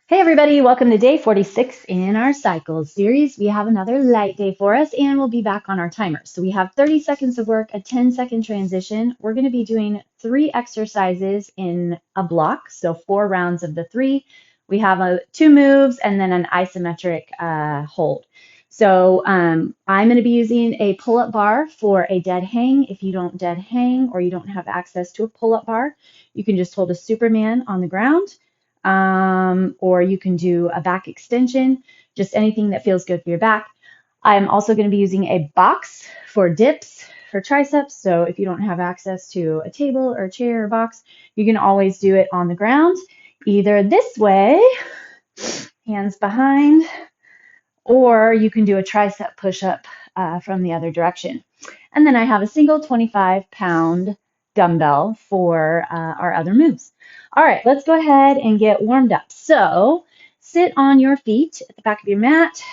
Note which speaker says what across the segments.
Speaker 1: Hey everybody, welcome to day 46 in our cycles series. We have another light day for us and we'll be back on our timer. So we have 30 seconds of work, a 10-second transition. We're going to be doing 3 exercises in a block, so 4 rounds of the 3. We have 2 moves and then an isometric hold. So I'm going to be using a pull-up bar for a dead hang. If you don't dead hang or you don't have access to a pull-up bar, you can just hold a Superman on the ground. Or you can do a back extension, just anything that feels good for your back. I'm also going to be using a box for dips for triceps. So if you don't have access to a table or a chair or box, you can always do it on the ground, either this way, hands behind, or you can do a tricep push-up from the other direction. And then I have a single 25-pound dumbbell for our other moves. All right, let's go ahead and get warmed up. So sit on your feet at the back of your mat.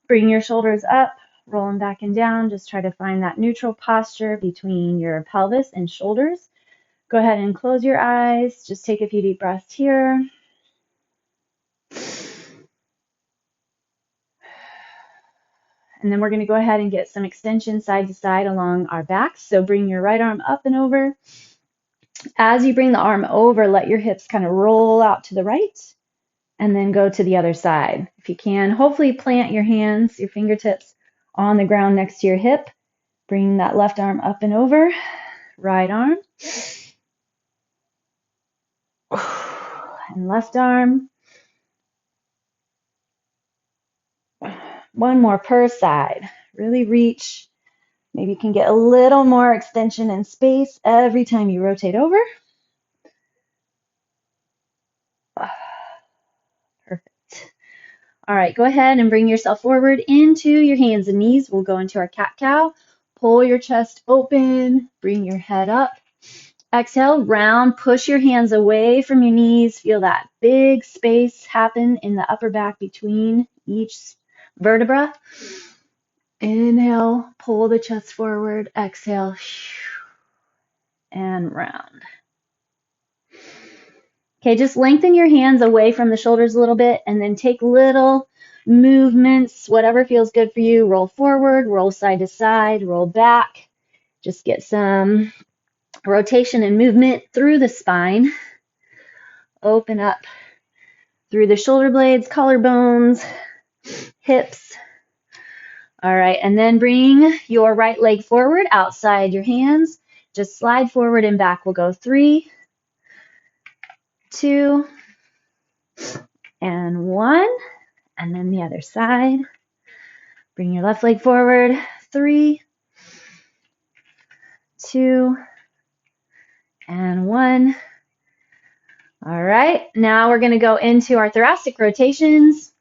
Speaker 1: Bring your shoulders up, rolling back and down. Just try to find that neutral posture between your pelvis and shoulders. Go ahead and close your eyes. Just take a few deep breaths here. And then we're going to go ahead and get some extension side to side along our backs. So bring your right arm up and over. As you bring the arm over, let your hips kind of roll out to the right and then go to the other side. If you can, hopefully plant your hands, your fingertips on the ground next to your hip. Bring that left arm up and over, right arm, and left arm. One more per side. Really reach. Maybe you can get a little more extension and space every time you rotate over. Perfect. All right, go ahead and bring yourself forward into your hands and knees. We'll go into our cat-cow. Pull your chest open, bring your head up. Exhale, round, push your hands away from your knees. Feel that big space happen in the upper back between each vertebra. Inhale, pull the chest forward. Exhale, and round. Okay, just lengthen your hands away from the shoulders a little bit and then take little movements, whatever feels good for you. Roll forward, roll side to side, roll back. Just get some rotation and movement through the spine. Open up through the shoulder blades, collarbones, hips. All right, and then bring your right leg forward outside your hands. Just slide forward and back. We'll go 3, 2, and 1. And then the other side. Bring your left leg forward. 3, 2, and 1. All right, now we're going to go into our thoracic rotations.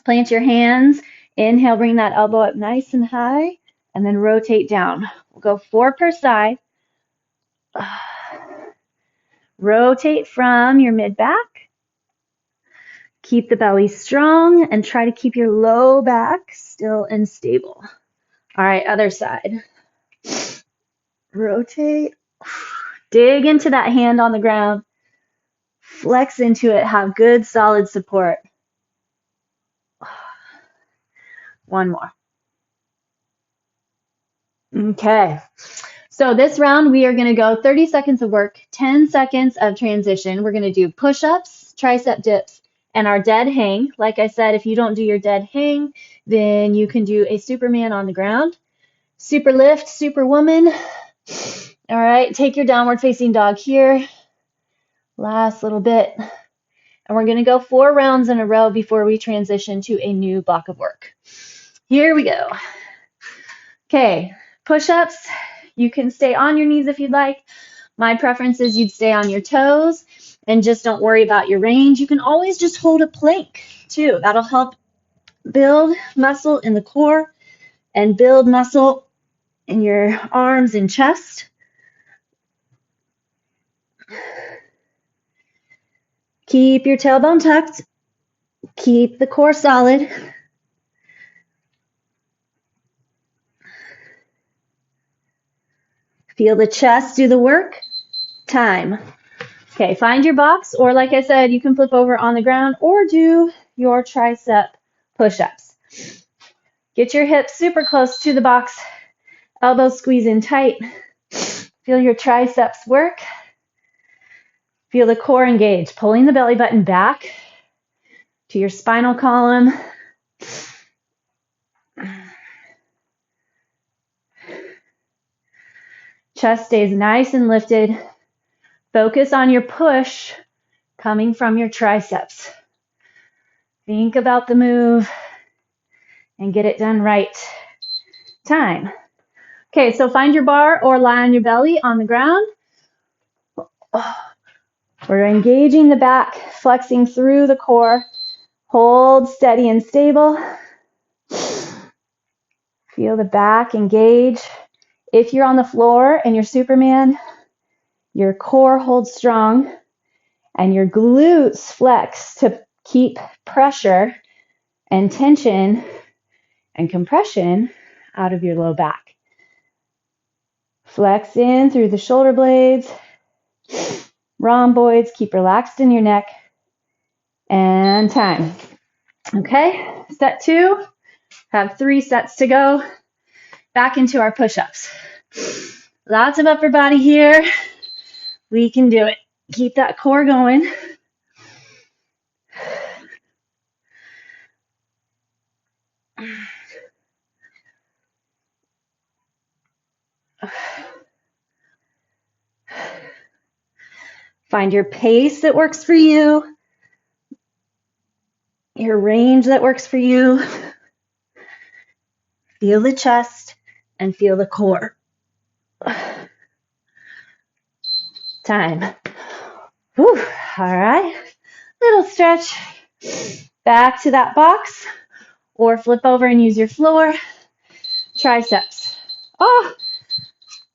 Speaker 1: Plant your hands. Inhale, bring that elbow up nice and high, and then rotate down. We'll go 4 per side. Rotate from your mid-back. Keep the belly strong and try to keep your low back still and stable. All right, other side. Rotate. Dig into that hand on the ground. Flex into it. Have good, solid support. One more. Okay. So this round, we are going to go 30 seconds of work, 10 seconds of transition. We're going to do push-ups, tricep dips, and our dead hang. Like I said, if you don't do your dead hang, then you can do a Superman on the ground. Super lift, Superwoman. All right, take your downward facing dog here. Last little bit. And we're going to go 4 rounds in a row before we transition to a new block of work. Here we go. Okay, push-ups. You can stay on your knees if you'd like. My preference is you'd stay on your toes and just don't worry about your range. You can always just hold a plank too. That'll help build muscle in the core and build muscle in your arms and chest. Keep your tailbone tucked. Keep the core solid. Feel the chest do the work. Time. Okay, find your box, or like I said, you can flip over on the ground or do your tricep push-ups. Get your hips super close to the box, elbows squeeze in tight. Feel your triceps work. Feel the core engage, pulling the belly button back to your spinal column. Chest stays nice and lifted. Focus on your push coming from your triceps. Think about the move and get it done right. Time. Okay, so find your bar or lie on your belly on the ground. We're engaging the back, flexing through the core. Hold steady and stable. Feel the back engage. If you're on the floor and you're Superman, your core holds strong and your glutes flex to keep pressure and tension and compression out of your low back. Flex in through the shoulder blades, rhomboids, keep relaxed in your neck, and time. Okay, set 2, have 3 sets to go. Back into our push-ups. Lots of upper body here. We can do it. Keep that core going. Find your pace that works for you, your range that works for you. Feel the chest and feel the core. Time. Whew. All right. Little stretch. Back to that box or flip over and use your floor. Triceps. Oh,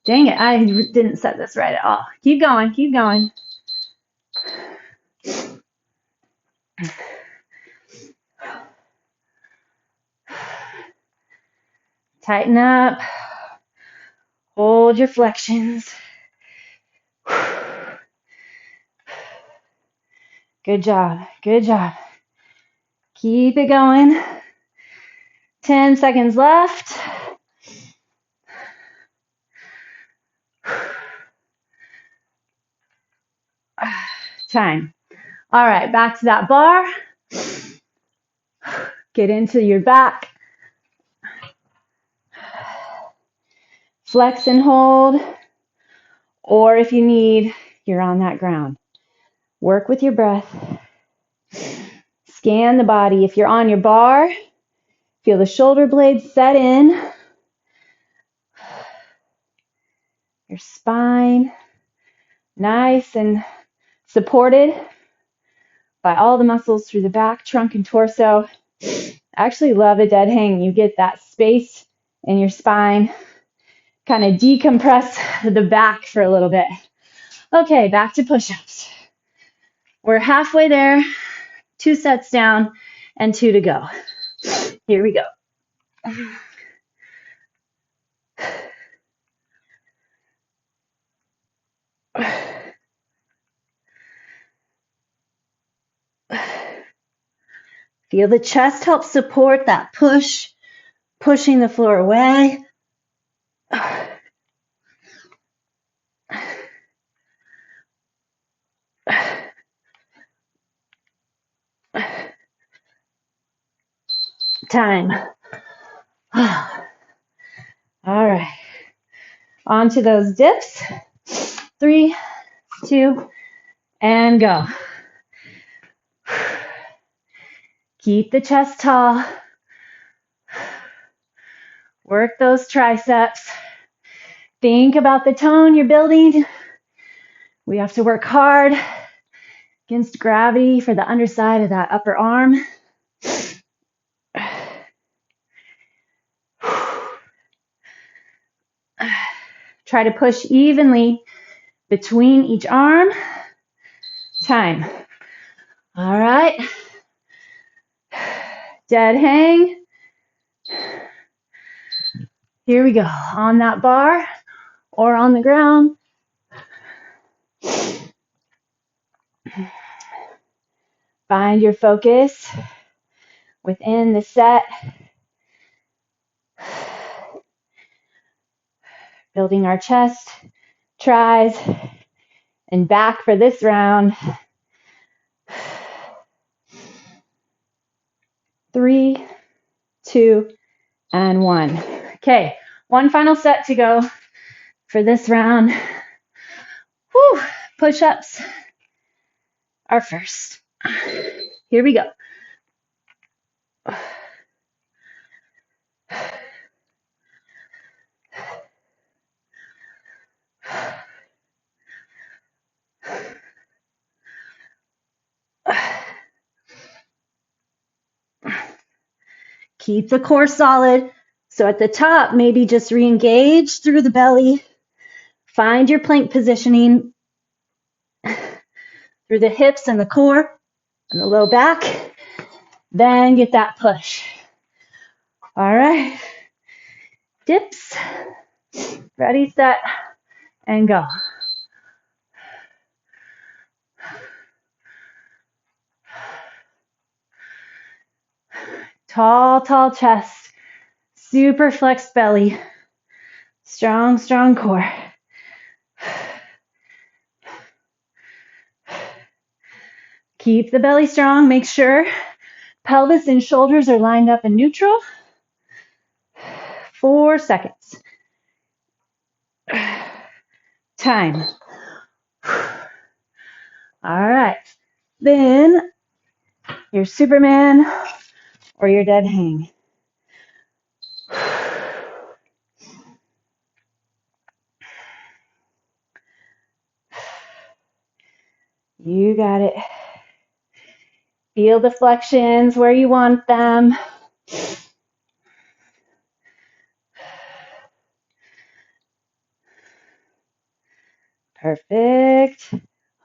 Speaker 1: dang it. I didn't set this right at all. Keep going. Keep going. Tighten up. Hold your flexions. Good job. Good job. Keep it going. 10 seconds left. Time. All right, back to that bar. Get into your back. Flex and hold. Or if you need, you're on that ground. Work with your breath. Scan the body. If you're on your bar, feel the shoulder blades set in. Your spine, nice and supported by all the muscles through the back, trunk, and torso. I actually love a dead hang. You get that space in your spine. Kind of decompress the back for a little bit. Okay, back to push-ups. We're halfway there. 2 sets down and 2 to go. Here we go. Feel the chest help support that push, pushing the floor away. Time. All right. On to those dips. 3, 2, and go. Keep the chest tall. Work those triceps. Think about the tone you're building. We have to work hard against gravity for the underside of that upper arm. Try to push evenly between each arm. Time. All right. Dead hang. Here we go. On that bar or on the ground. Find your focus within the set. Building our chest, tries, and back for this round. 3, 2, and 1. Okay, one final set to go for this round. Whew, push-ups are first. Here we go. Keep the core solid. So at the top, maybe just re-engage through the belly. Find your plank positioning through the hips and the core and the low back. Then get that push. All right. Dips. Ready, set, and go. Tall, tall chest. Super flexed belly. Strong, strong core. Keep the belly strong. Make sure pelvis and shoulders are lined up in neutral. 4 seconds. Time. All right. Then your Superman or your dead hang. You got it. Feel the flexions where you want them. Perfect.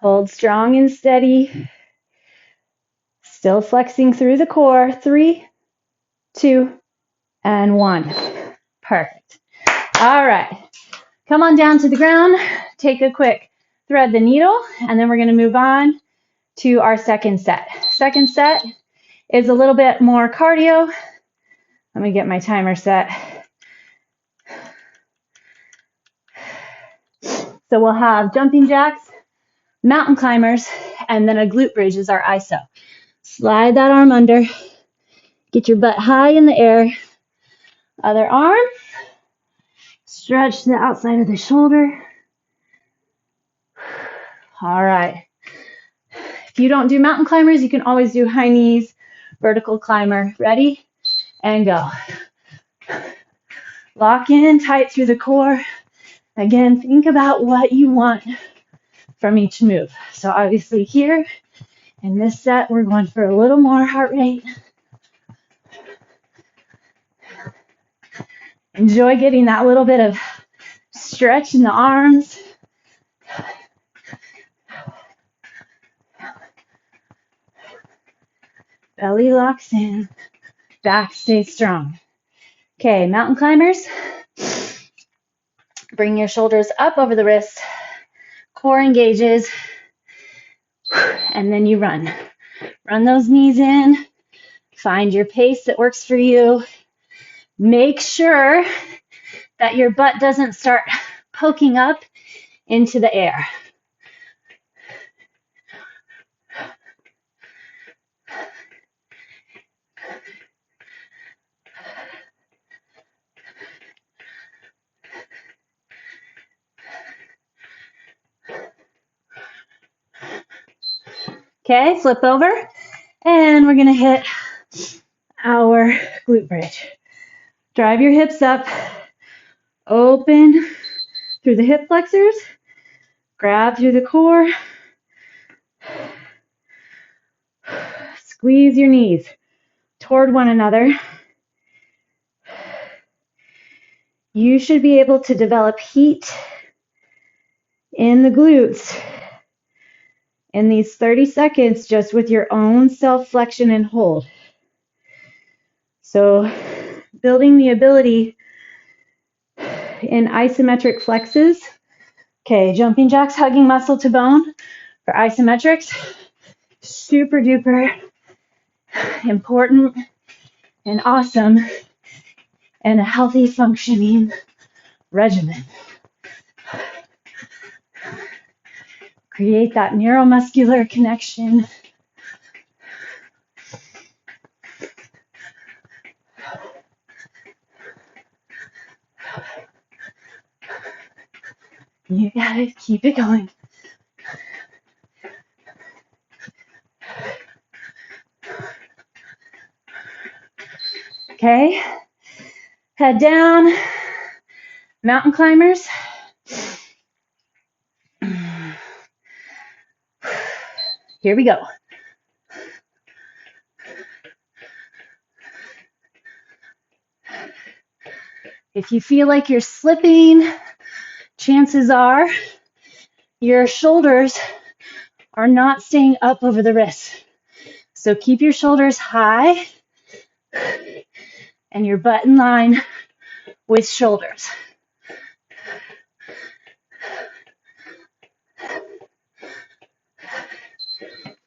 Speaker 1: Hold strong and steady. Still flexing through the core. 3, 2, and 1. Perfect. All right. Come on down to the ground. Take a quick thread the needle, and then we're going to move on to our second set. Second set is a little bit more cardio. Let me get my timer set. So we'll have jumping jacks, mountain climbers, and then a glute bridge is our iso. Slide that arm under. Get your butt high in the air. Other arm. Stretch the outside of the shoulder. All right. If you don't do mountain climbers, you can always do high knees, vertical climber. Ready? And go. Lock in tight through the core. Again, think about what you want from each move. So obviously here, in this set, we're going for a little more heart rate. Enjoy getting that little bit of stretch in the arms. Belly locks in. Back stays strong. Okay, mountain climbers. Bring your shoulders up over the wrists. Core engages. And then you run. Run those knees in. Find your pace that works for you. Make sure that your butt doesn't start poking up into the air. Okay, flip over, and we're gonna hit our glute bridge. Drive your hips up, open through the hip flexors, grab through the core, squeeze your knees toward one another. You should be able to develop heat in the glutes in these 30 seconds just with your own self-flexion and hold. So building the ability in isometric flexes. Okay, jumping jacks, hugging muscle to bone. For isometrics, super duper important and awesome and a healthy functioning regimen. Create that neuromuscular connection. You gotta keep it going. Okay, head down, mountain climbers. Here we go. If you feel like you're slipping, chances are your shoulders are not staying up over the wrists. So keep your shoulders high and your butt in line with shoulders.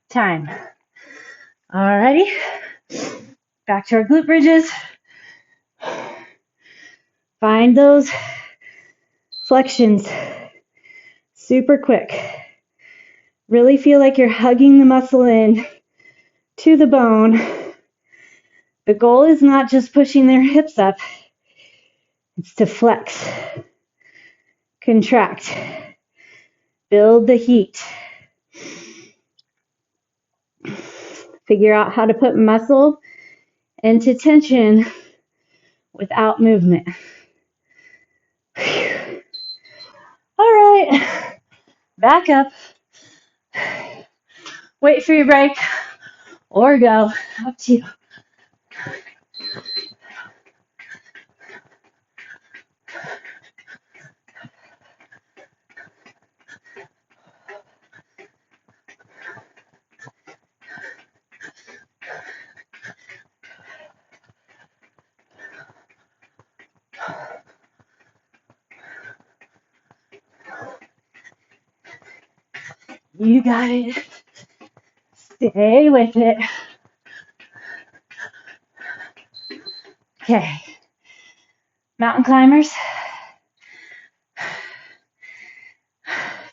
Speaker 1: Time. Alrighty. Back to our glute bridges. Find those flexions super quick. Really feel like you're hugging the muscle in to the bone. The goal is not just pushing their hips up, it's to flex, contract, build the heat. Figure out how to put muscle into tension without movement. All right, back up. Wait for your break or go, up to you. You got it. Stay with it. Okay. Mountain climbers.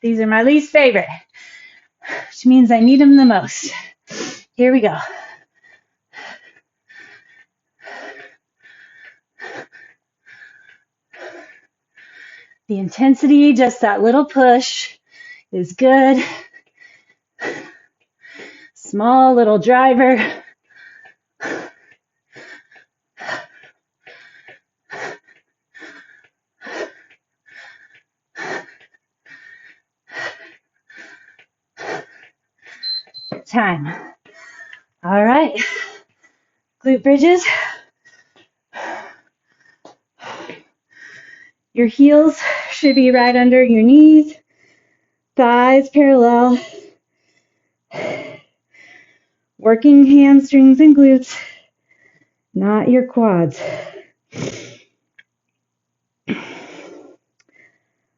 Speaker 1: These are my least favorite, which means I need them the most. Here we go. The intensity, just that little push, is good. Small little driver. Time. All right. Glute bridges. Your heels should be right under your knees. Thighs parallel. Working hamstrings and glutes, not your quads.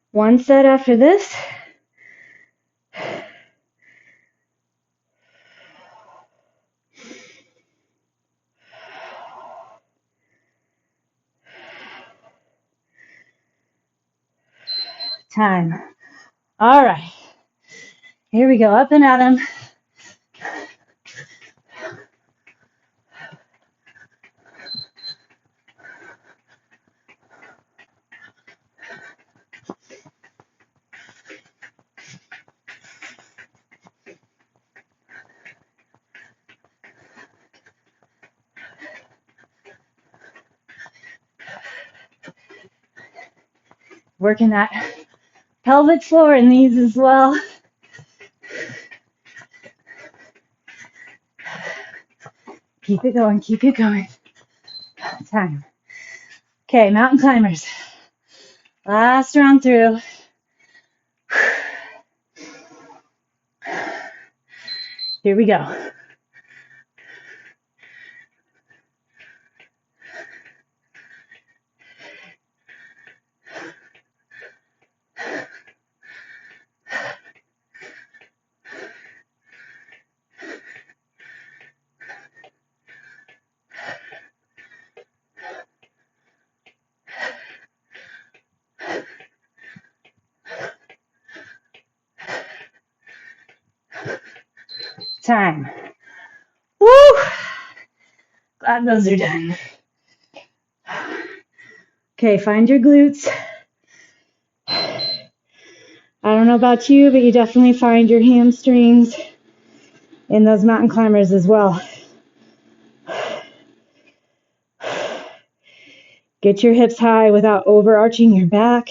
Speaker 1: One set after this. Time. All right. Here we go, up and at 'em. Working that pelvic floor in these as well. Keep it going, keep it going. Time. Okay, mountain climbers. Last round through. Here we go. Time. Woo! Glad those are done. Okay, find your glutes. I don't know about you, but you definitely find your hamstrings in those mountain climbers as well. Get your hips high without overarching your back.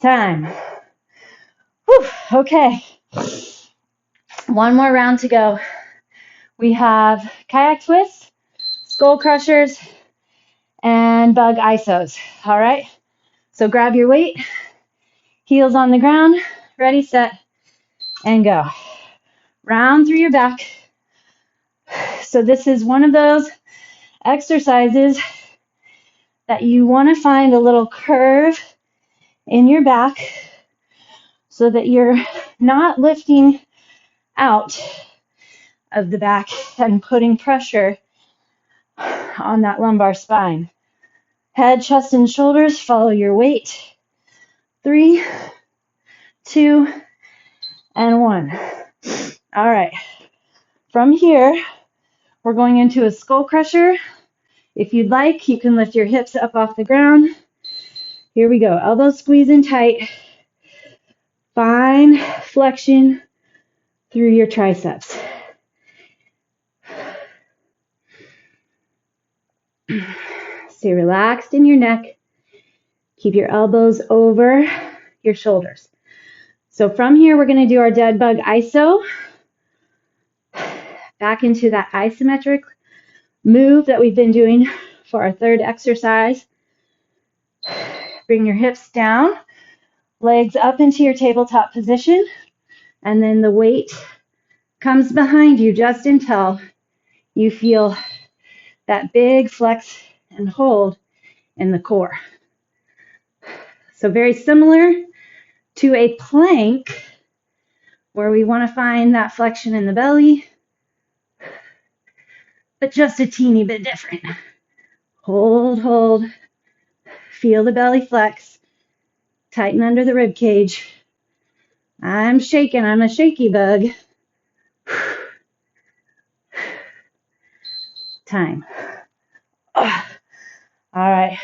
Speaker 1: Time. Whew, okay. One more round to go. We have kayak twists, skull crushers, and bug isos. All right. So grab your weight, heels on the ground, ready, set, and go. Round through your back. So this is one of those exercises that you want to find a little curve in your back so that you're not lifting out of the back and putting pressure on that lumbar spine. Head, chest, and shoulders, follow your weight. 3, 2, and 1. All right. From here, we're going into a skull crusher. If you'd like, you can lift your hips up off the ground. Here we go. Elbows squeezing tight. Find flexion through your triceps. Stay relaxed in your neck. Keep your elbows over your shoulders. So from here, we're going to do our dead bug iso. Back into that isometric move that we've been doing for our third exercise. Bring your hips down, legs up into your tabletop position, and then the weight comes behind you just until you feel that big flex and hold in the core. So very similar to a plank where we want to find that flexion in the belly, but just a teeny bit different. Hold, hold. Feel the belly flex. Tighten under the rib cage. I'm shaking. I'm a shaky bug. Time. All right.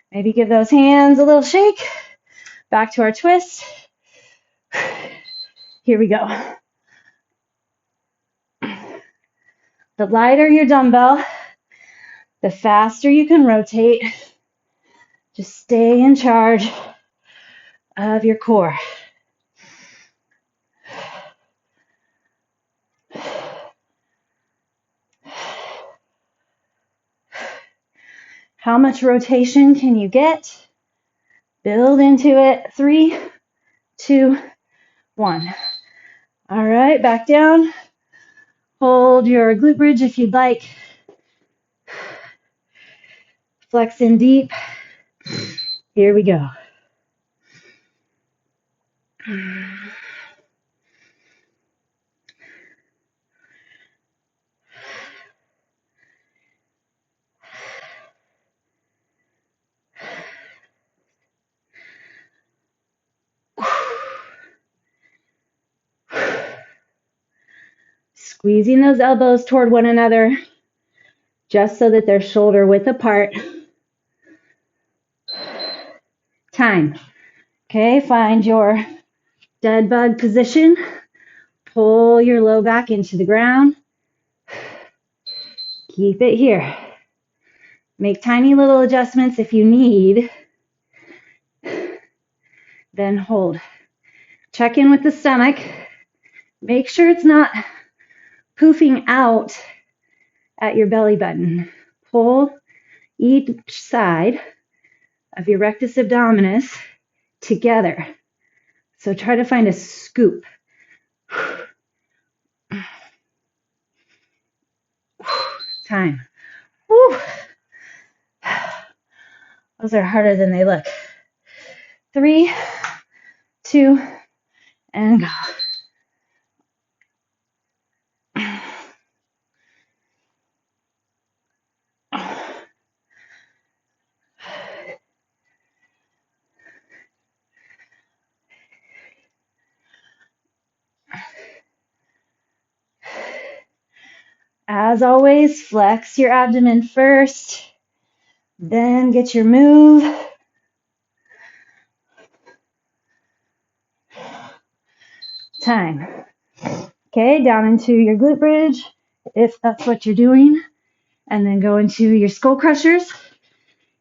Speaker 1: Maybe give those hands a little shake. Back to our twist. Here we go. The lighter your dumbbell, the faster you can rotate. Just stay in charge of your core. How much rotation can you get? Build into it. 3, 2, 1. All right, back down. Hold your glute bridge if you'd like. Flex in deep. Here we go. Squeezing those elbows toward one another, just so that they're shoulder width apart. Time. Okay, find your dead bug position. Pull your low back into the ground. Keep it here. Make tiny little adjustments if you need. Then hold. Check in with the stomach. Make sure it's not poofing out at your belly button. Pull each side of your rectus abdominis together. So try to find a scoop. Time. Woo. Those are harder than they look. 3, 2, and go. As always, flex your abdomen first, then get your move. Time. Okay, down into your glute bridge, if that's what you're doing, and then go into your skull crushers.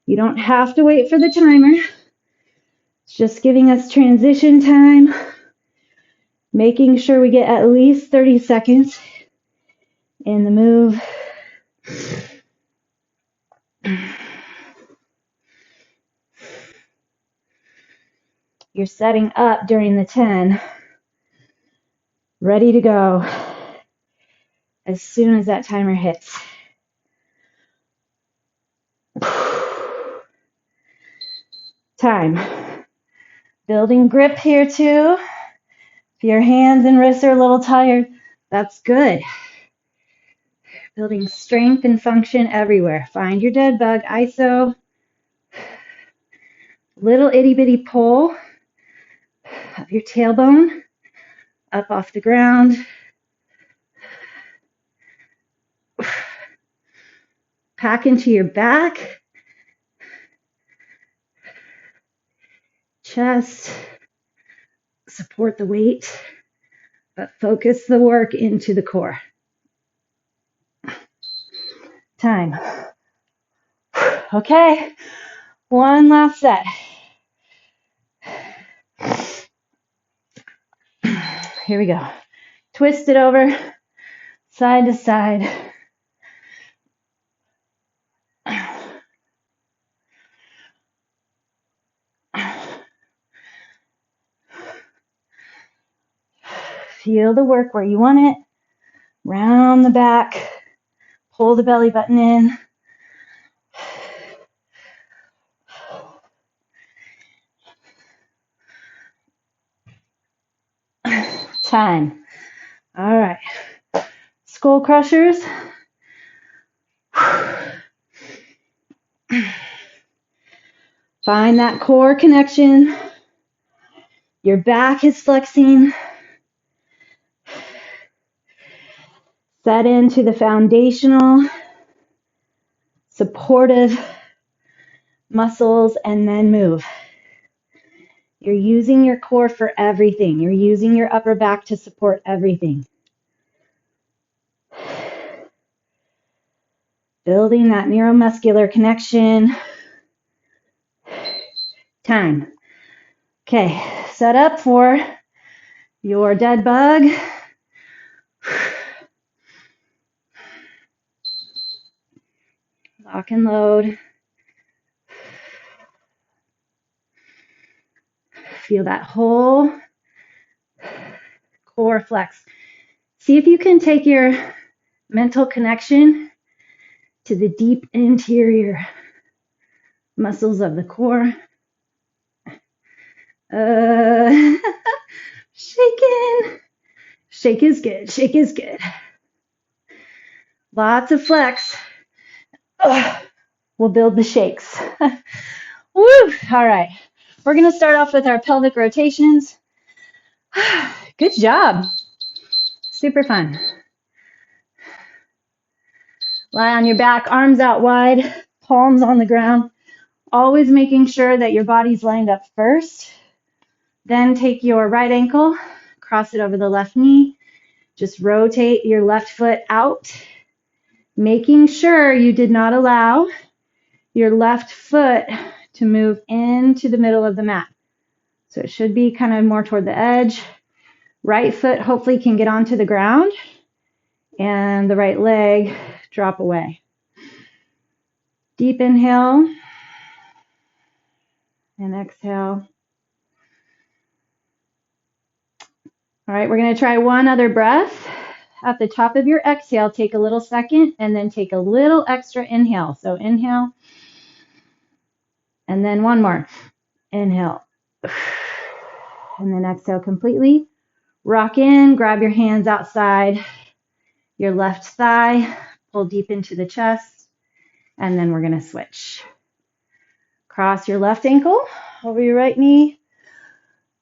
Speaker 1: You don't have to wait for the timer. It's just giving us transition time, making sure we get at least 30 seconds in the move. You're setting up during the 10, ready to go as soon as that timer hits. Time. Building grip here too. If your hands and wrists are a little tired, that's good. Building strength and function everywhere. Find your dead bug, iso. Little itty bitty pull of your tailbone up off the ground. Pack into your back, chest, support the weight, but focus the work into the core. Time. Okay, one last set. Here we go. Twist it over, side to side. Feel the work where you want it. Round the back. Pull the belly button in. Time. All right. Skull crushers. Find that core connection. Your back is flexing. Set into the foundational, supportive muscles, and then move. You're using your core for everything. You're using your upper back to support everything. Building that neuromuscular connection. Time. Okay, set up for your dead bug. Lock and load. Feel that whole core flex. See if you can take your mental connection to the deep interior muscles of the core. Shaking. Shake is good. Shake is good. Lots of flex. We'll build the shakes. Woo! All right. We're going to start off with our pelvic rotations. Good job. Super fun. Lie on your back, arms out wide, palms on the ground. Always making sure that your body's lined up first. Then take your right ankle, cross it over the left knee. Just rotate your left foot out, making sure you did not allow your left foot to move into the middle of the mat. So it should be kind of more toward the edge. Right foot hopefully can get onto the ground, and the right leg drop away. Deep inhale and exhale. All right, we're going to try one other breath. At the top of your exhale, take a little second and then take a little extra inhale. So inhale and then one more. Inhale and then exhale completely. Rock in, grab your hands outside your left thigh, pull deep into the chest, and then we're going to switch. Cross your left ankle over your right knee.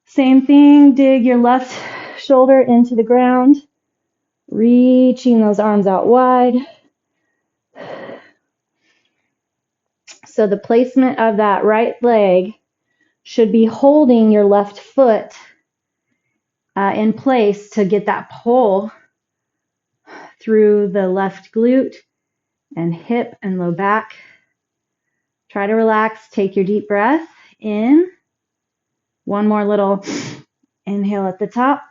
Speaker 1: Same thing, dig your left shoulder into the ground. Reaching those arms out wide. So the placement of that right leg should be holding your left foot in place to get that pull through the left glute and hip and low back. Try to relax. Take your deep breath in. One more little inhale at the top,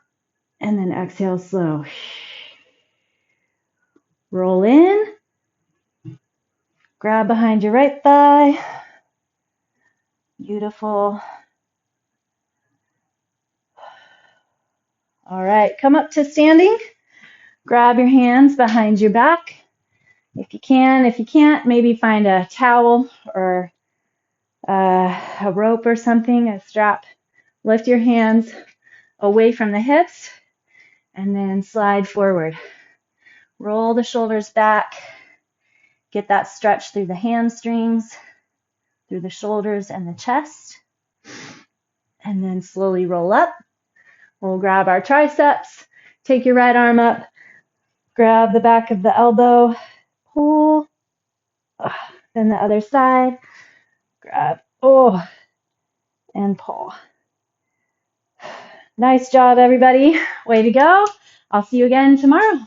Speaker 1: and then exhale slow. Roll in. Grab behind your right thigh. Beautiful. All right, come up to standing. Grab your hands behind your back. If you can. If you can't, maybe find a towel or a rope or something, a strap. Lift your hands away from the hips and then slide forward. Roll the shoulders back. Get that stretch through the hamstrings, through the shoulders and the chest. And then slowly roll up. We'll grab our triceps. Take your right arm up. Grab the back of the elbow. Pull. Then the other side. Grab. And pull. Nice job, everybody. Way to go. I'll see you again tomorrow.